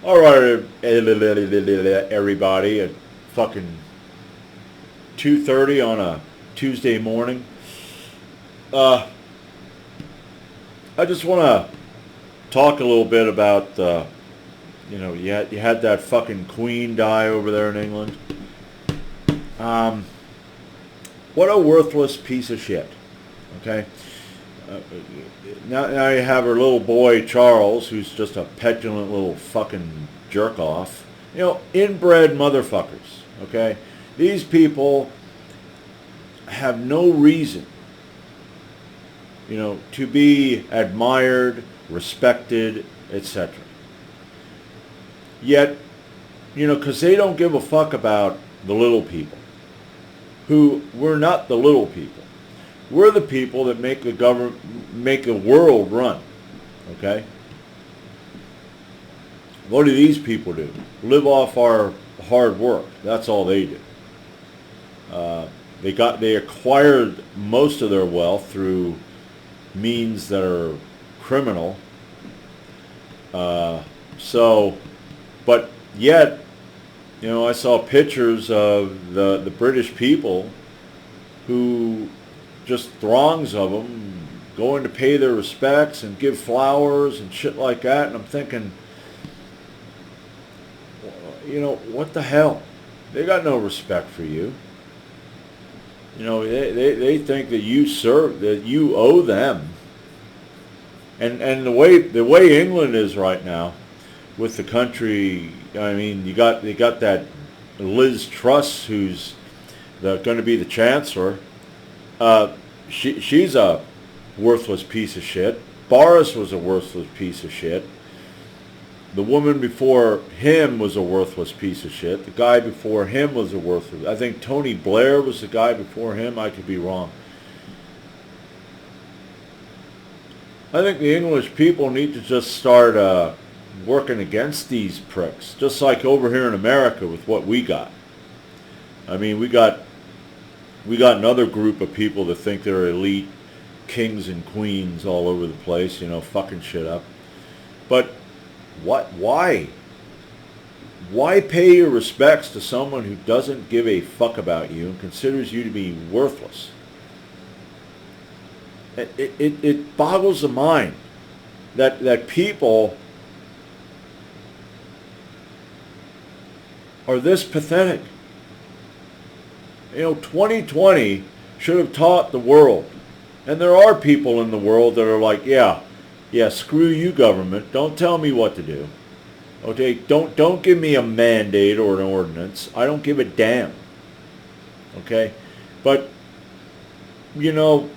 All right, everybody, at fucking 2:30 on a Tuesday morning. Uh, I just want to talk a little bit about, you had that fucking Queen die over there in England. Um, what a worthless piece of shit. Okay. Uh, now you have her little boy Charles, who's just a petulant little fucking jerk off. Inbred motherfuckers. Okay, these people have no reason, to be admired, respected, etc. Yet, because they don't give a fuck about the little people, who we're not the little people. We're the people that make the government, make the world run. Okay? What do these people do? Live off our hard work. That's all they do. They acquired most of their wealth through means that are criminal. So, but yet, I saw pictures of the British people who just throngs of them going to pay their respects and give flowers and shit like that. And I'm thinking, what the hell? They got no respect for you. They think that you owe them. And the way England is right now, with the country, I mean, they got that Liz Truss, who's going to be the chancellor. She's a worthless piece of shit. Boris was a worthless piece of shit. The woman before him was a worthless piece of shit. The guy before him was a worthless. I think Tony Blair was the guy before him. I could be wrong. I think the English people need to just start working against these pricks, just like over here in America with what we got. I mean, we got another group of people that think they're elite kings and queens all over the place, fucking shit up. But what? Why? Why pay your respects to someone who doesn't give a fuck about you and considers you to be worthless? It boggles the mind that people are this pathetic. 2020 should have taught the world. And there are people in the world that are like, yeah, screw you, government. Don't tell me what to do. Okay, don't give me a mandate or an ordinance. I don't give a damn. Okay? But, the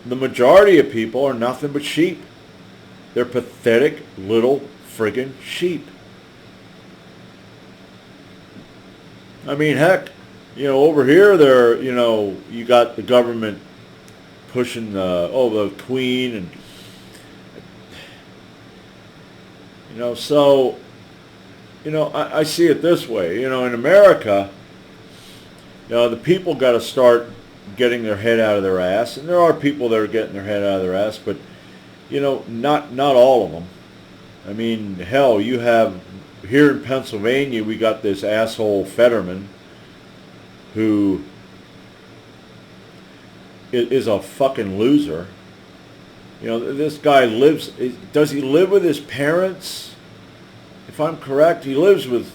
majority of people are nothing but sheep. They're pathetic little friggin' sheep. I mean, heck, over here, you got the government pushing the Queen, and so I see it this way. In America, the people got to start getting their head out of their ass, and there are people that are getting their head out of their ass, but not all of them. I mean, hell, you have here in Pennsylvania, we got this asshole Fetterman, who is a fucking loser. This guy does he live with his parents? If I'm correct, he lives with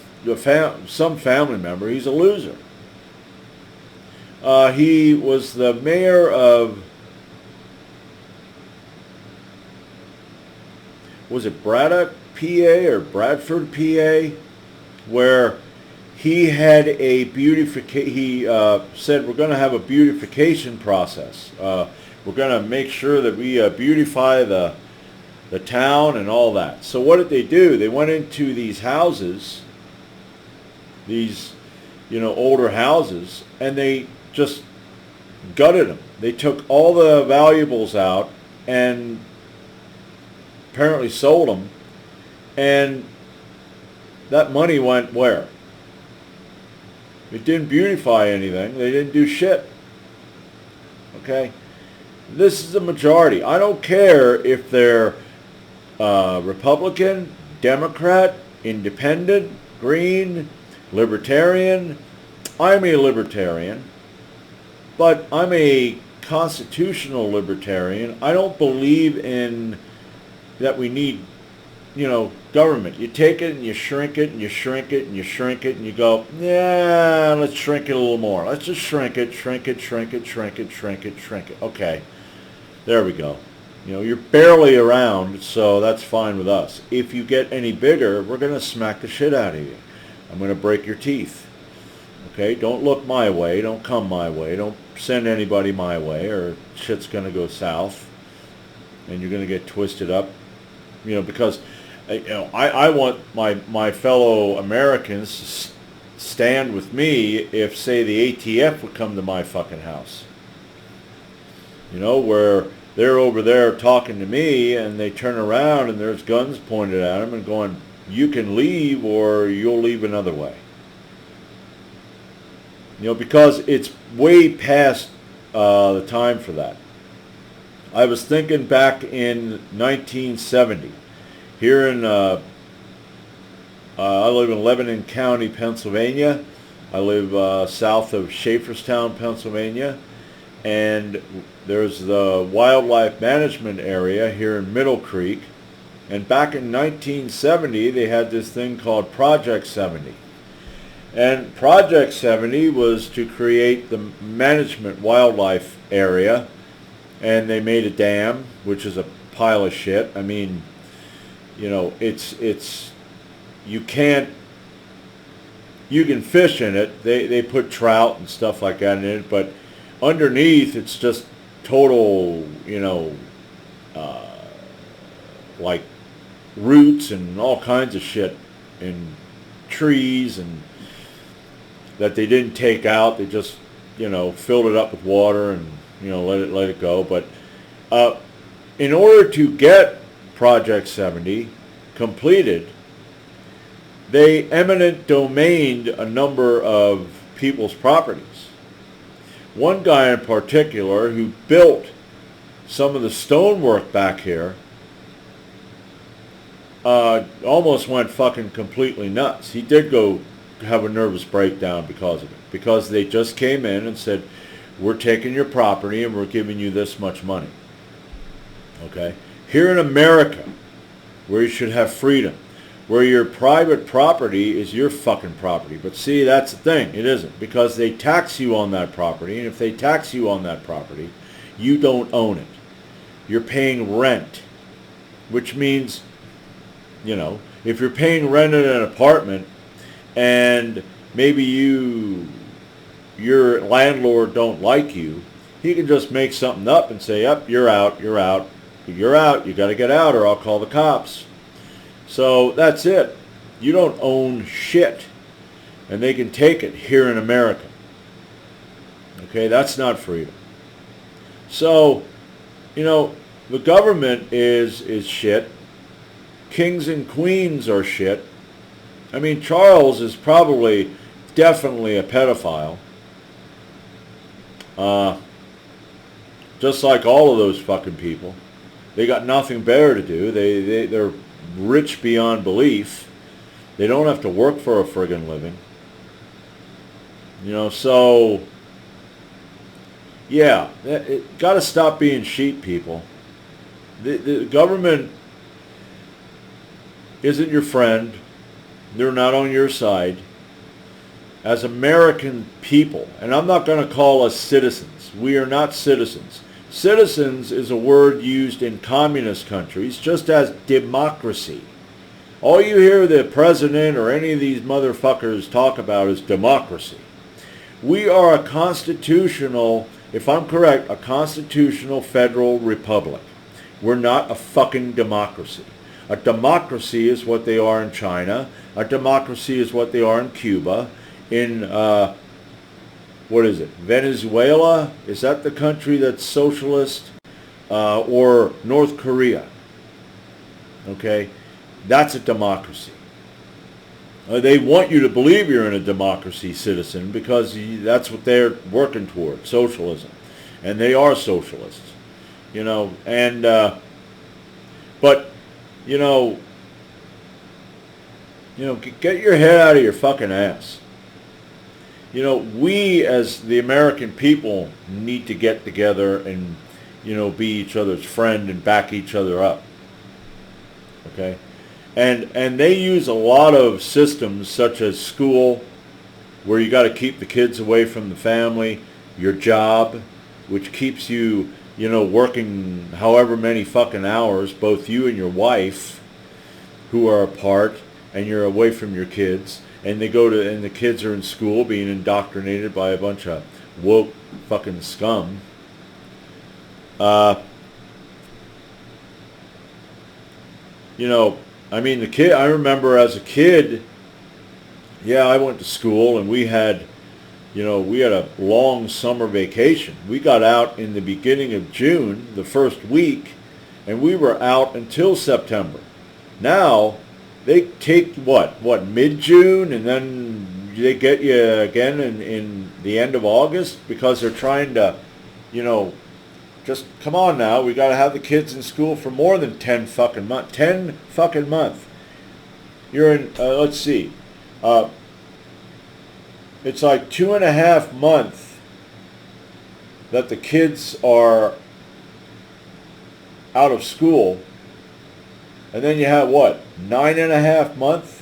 some family member. He's a loser. He was the mayor of, was it Braddock, PA, or Bradford, PA, where he had a beautification. He said, we're going to have a beautification process. We're going to make sure that we beautify the town and all that. So what did they do? They went into these houses, these older houses, and they just gutted them. They took all the valuables out and apparently sold them, and that money went where? It didn't beautify anything. They didn't do shit. Okay? This is the majority. I don't care if they're Republican, Democrat, independent, green, libertarian. I'm a libertarian, but I'm a constitutional libertarian. I don't believe in that we need, government. You take it and you shrink it and you shrink it and you shrink it and you go, yeah, let's shrink it a little more. Let's just shrink it, shrink it, shrink it, shrink it, shrink it, shrink it. Okay, there we go. You're barely around, so that's fine with us. If you get any bigger, we're going to smack the shit out of you. I'm going to break your teeth. Okay, don't look my way, don't come my way, don't send anybody my way, or shit's going to go south, and you're going to get twisted up, because, I want my fellow Americans to stand with me if, say, the ATF would come to my fucking house. Where they're over there talking to me, and they turn around and there's guns pointed at them and going, you can leave or you'll leave another way. Because it's way past the time for that. I was thinking back in 1970, here in, I live in Lebanon County, Pennsylvania. I live south of Schaefferstown, Pennsylvania. And there's the wildlife management area here in Middle Creek. And back in 1970, they had this thing called Project 70. And Project 70 was to create the management wildlife area, and they made a dam, which is a pile of shit. I mean, it's you can fish in it. They put trout and stuff like that in it, but underneath it's just total, like roots and all kinds of shit and trees and that they didn't take out. They just, filled it up with water and, let it go. But in order to get Project 70 completed, they eminent domained a number of people's properties. One guy in particular who built some of the stonework back here almost went fucking completely nuts. He did go have a nervous breakdown because of it, because they just came in and said, we're taking your property and we're giving you this much money. Okay? Here in America, where you should have freedom, where your private property is your fucking property. But see, that's the thing, it isn't, because they tax you on that property, and if they tax you on that property, you don't own it. You're paying rent, which means, if you're paying rent in an apartment and maybe your landlord don't like you, he can just make something up and say, yep, you're out, you got to get out or I'll call the cops. So that's it. You don't own shit, and they can take it here in America. Okay, that's not freedom. So, the government is shit. Kings and queens are shit. I mean, Charles is definitely a pedophile. Just like all of those fucking people. They got nothing better to do. They're rich beyond belief. They don't have to work for a friggin' living. So, yeah, got to stop being sheep, people. The government isn't your friend. They're not on your side. As American people, and I'm not going to call us citizens. We are not citizens. Citizens is a word used in communist countries, just as democracy. All you hear the president or any of these motherfuckers talk about is democracy. We are a constitutional, if I'm correct, a constitutional federal republic. We're not a fucking democracy. A democracy is what they are in China. A democracy is what they are in Cuba. In, what is it, Venezuela? Is that the country that's socialist? Or North Korea? Okay? That's a democracy. They want you to believe you're in a democracy, citizen, because that's what they're working toward, socialism. And they are socialists. But, You know, get your head out of your fucking ass. You know, we as the American people need to get together and, you know, be each other's friend and back each other up. Okay? And they use a lot of systems such as school, where you got to keep the kids away from the family, your job, which keeps you, you know, working however many fucking hours, both you and your wife, who are apart, and you're away from your kids, and and the kids are in school being indoctrinated by a bunch of woke fucking scum. You know, I mean, I remember as a kid, yeah, I went to school and we had a long summer vacation. We got out in the beginning of June, the first week, and we were out until September. Now, they take mid-June, and then they get you again in the end of August, because they're trying to, you know, just come on now. We got to have the kids in school for more than 10 fucking months. 10 fucking months. You're in, let's see. It's like 2.5 months that the kids are out of school. And then you have 9.5 months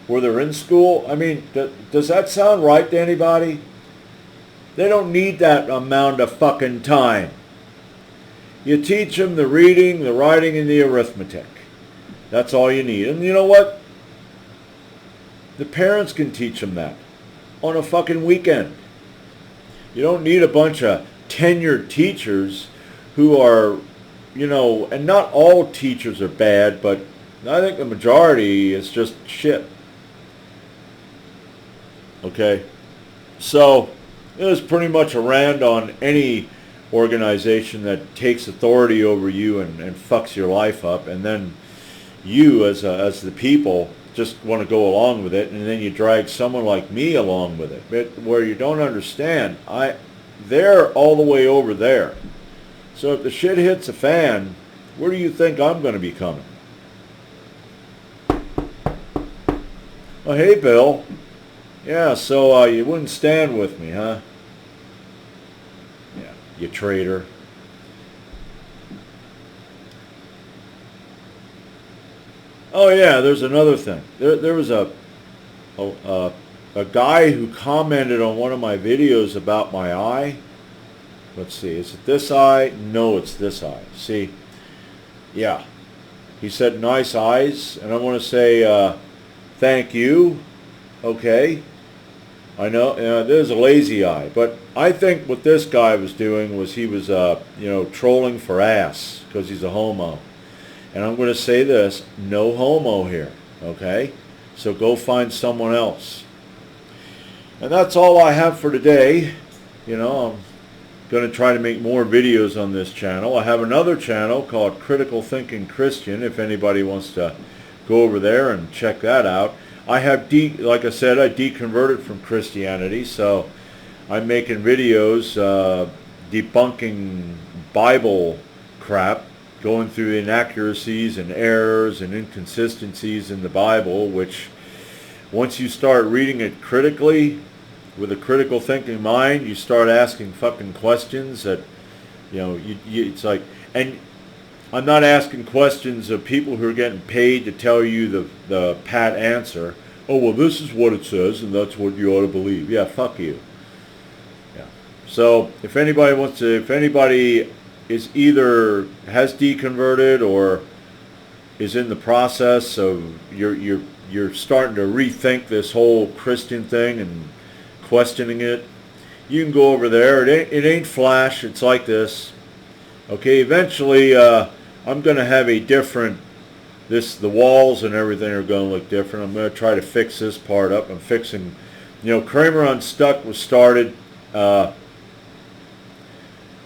where they're in school? I mean, does that sound right to anybody? They don't need that amount of fucking time. You teach them the reading, the writing, and the arithmetic. That's all you need. And you know what? The parents can teach them that on a fucking weekend. You don't need a bunch of tenured teachers who are, you know, and not all teachers are bad, but I think the majority is just shit. Okay? So, it was pretty much a rant on any organization that takes authority over you and fucks your life up, and then you as the people just want to go along with it, and then you drag someone like me along with it. But where you don't understand, they're all the way over there. So if the shit hits the fan, where do you think I'm going to be coming? Oh, hey, Bill. Yeah, so you wouldn't stand with me, huh? Yeah, you traitor. Oh yeah, there's another thing. There was a guy who commented on one of my videos about my eye. Let's see, is it this eye? No, it's this eye. See, yeah. He said nice eyes, and I want to say thank you. Okay. I know there's a lazy eye, but I think what this guy was doing was he was trolling for ass because he's a homo. And I'm going to say this, no homo here, okay? So go find someone else. And that's all I have for today. You know, I'm going to try to make more videos on this channel. I have another channel called Critical Thinking Christian, if anybody wants to go over there and check that out. I have, like I said, I deconverted from Christianity, so I'm making videos debunking Bible crap, going through inaccuracies and errors and inconsistencies in the Bible, which once you start reading it critically, with a critical thinking mind, you start asking fucking questions that, you know, it's like, and I'm not asking questions of people who are getting paid to tell you the pat answer. Oh, well, this is what it says, and that's what you ought to believe. Yeah, fuck you. Yeah. So if anybody is either has deconverted or is in the process of you're starting to rethink this whole Christian thing and questioning it, you can go over there. It ain't flash. It's like this. Okay. Eventually, I'm going to have a different. The walls and everything are going to look different. I'm going to try to fix this part up. I'm fixing. You know, Kramer Unstuck was started.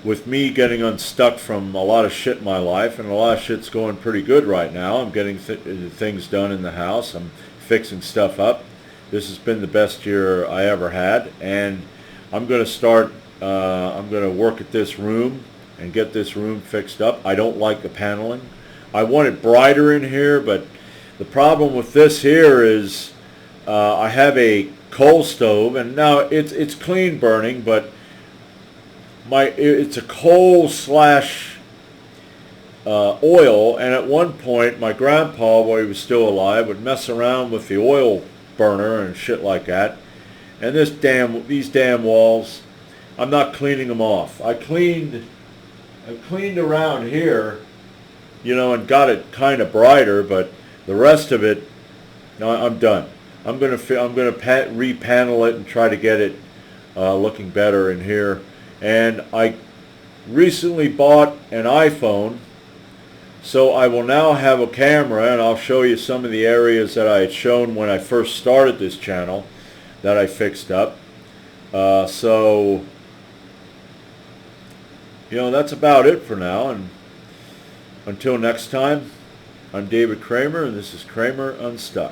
With me getting unstuck from a lot of shit in my life, and a lot of shit's going pretty good right now. I'm getting things done in the house. I'm fixing stuff up. This has been the best year I ever had, and I'm going to start, I'm going to work at this room and get this room fixed up. I don't like the paneling. I want it brighter in here, but The problem with this here is I have a coal stove, and now it's clean burning, but it's a coal slash oil. And at one point, my grandpa, while he was still alive, would mess around with the oil burner and shit like that. And these damn walls, I'm not cleaning them off. I cleaned around here, and got it kind of brighter, but the rest of it, no, I'm done. I'm gonna repanel it and try to get it looking better in here. And I recently bought an iPhone, so I will now have a camera, and I'll show you some of the areas that I had shown when I first started this channel that I fixed up. So that's about it for now, and until next time, I'm David Kramer, and this is Kramer Unstuck.